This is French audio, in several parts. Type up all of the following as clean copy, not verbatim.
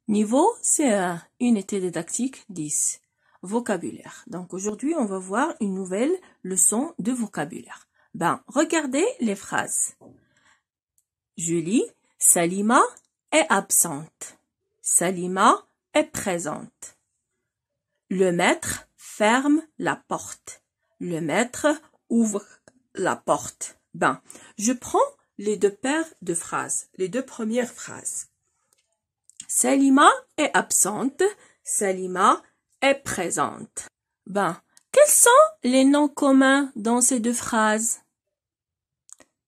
Niveau C1, unité didactique 10, vocabulaire. Donc aujourd'hui, on va voir une nouvelle leçon de vocabulaire. Regardez les phrases. Je lis, Salima est absente. Salima est présente. Le maître ferme la porte. Le maître ouvre la porte. Je prends les deux paires de phrases, les deux premières phrases. Salima est absente, Salima est présente. Quels sont les noms communs dans ces deux phrases?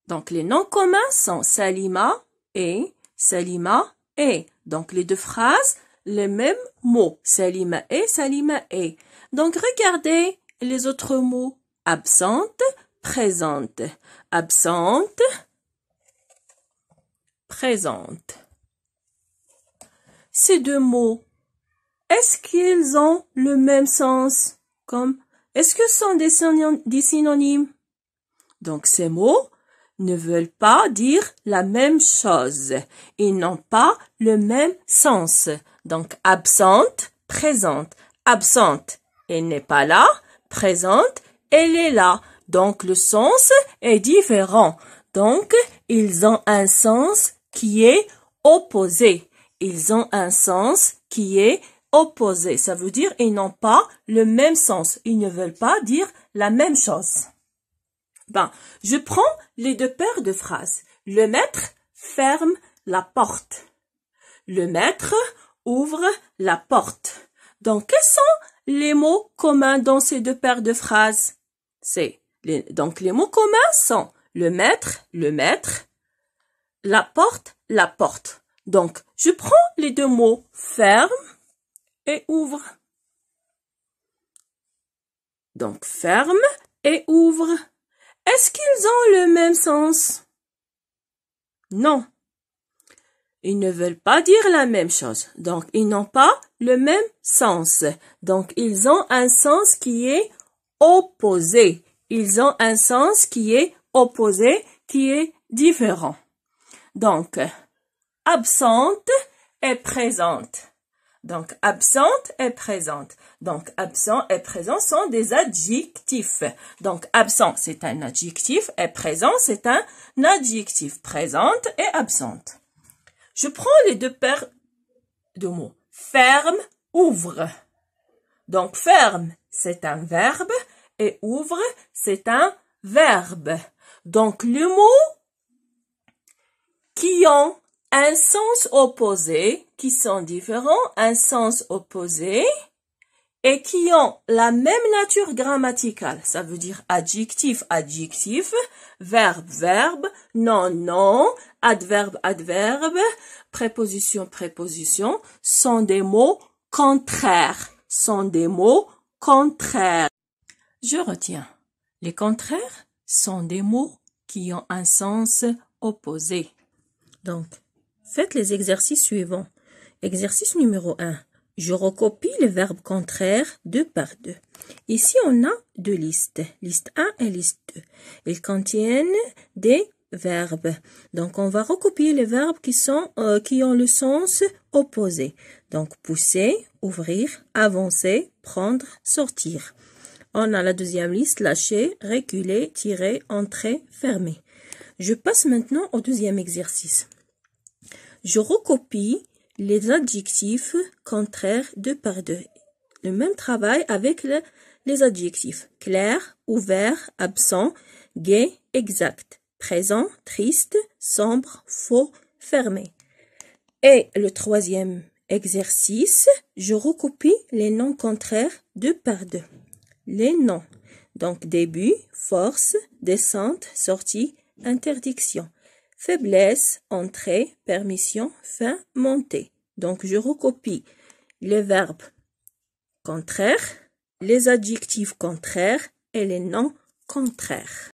Donc, les noms communs sont Salima et Salima est. Donc, les deux phrases, les mêmes mots. Salima et Salima est. Donc, regardez les autres mots. Absente, présente. Absente, présente. Ces deux mots, est-ce qu'ils ont le même sens? Est-ce que ce sont des synonymes? Donc, ces mots ne veulent pas dire la même chose. Ils n'ont pas le même sens. Donc, absente, présente. Absente, elle n'est pas là. Présente, elle est là. Donc, le sens est différent. Donc, ils ont un sens qui est opposé. Ils ont un sens qui est opposé. Ça veut dire ils n'ont pas le même sens. Ils ne veulent pas dire la même chose. Je prends les deux paires de phrases. Le maître ferme la porte. Le maître ouvre la porte. Donc, quels sont les mots communs dans ces deux paires de phrases? Donc, les mots communs sont le maître, la porte. Donc, je prends les deux mots ferme et ouvre. Donc, ferme et ouvre. Est-ce qu'ils ont le même sens? Non. Ils ne veulent pas dire la même chose. Donc, ils n'ont pas le même sens. Donc, ils ont un sens qui est opposé. Ils ont un sens qui est opposé, qui est différent. Donc, absente et présente. Donc, absente et présente. Donc, absent et présent sont des adjectifs. Donc, absent, c'est un adjectif et présent, c'est un adjectif. Présente et absente. Je prends les deux paires de mots. Ferme, ouvre. Donc, ferme, c'est un verbe et ouvre, c'est un verbe. Donc, les mots qui ont un sens opposé, qui sont différents, un sens opposé, et qui ont la même nature grammaticale. Ça veut dire adjectif, adjectif, verbe, verbe, non, non, adverbe, adverbe, préposition, préposition, sont des mots contraires. Sont des mots contraires. Je retiens. Les contraires sont des mots qui ont un sens opposé. Donc, faites les exercices suivants. Exercice numéro 1. Je recopie les verbes contraires deux par deux. Ici, on a deux listes. Liste 1 et liste 2. Ils contiennent des verbes. Donc, on va recopier les verbes qui ont le sens opposé. Donc, pousser, ouvrir, avancer, prendre, sortir. On a la deuxième liste, lâcher, reculer, tirer, entrer, fermer. Je passe maintenant au deuxième exercice. Je recopie les adjectifs contraires deux par deux. Le même travail avec les adjectifs. Clair, ouvert, absent, gai, exact. Présent, triste, sombre, faux, fermé. Et le troisième exercice, je recopie les noms contraires deux par deux. Les noms. Donc, début, force, descente, sortie, interdiction. Faiblesse, entrée, permission, fin, montée. Donc, je recopie les verbes contraires, les adjectifs contraires et les noms contraires.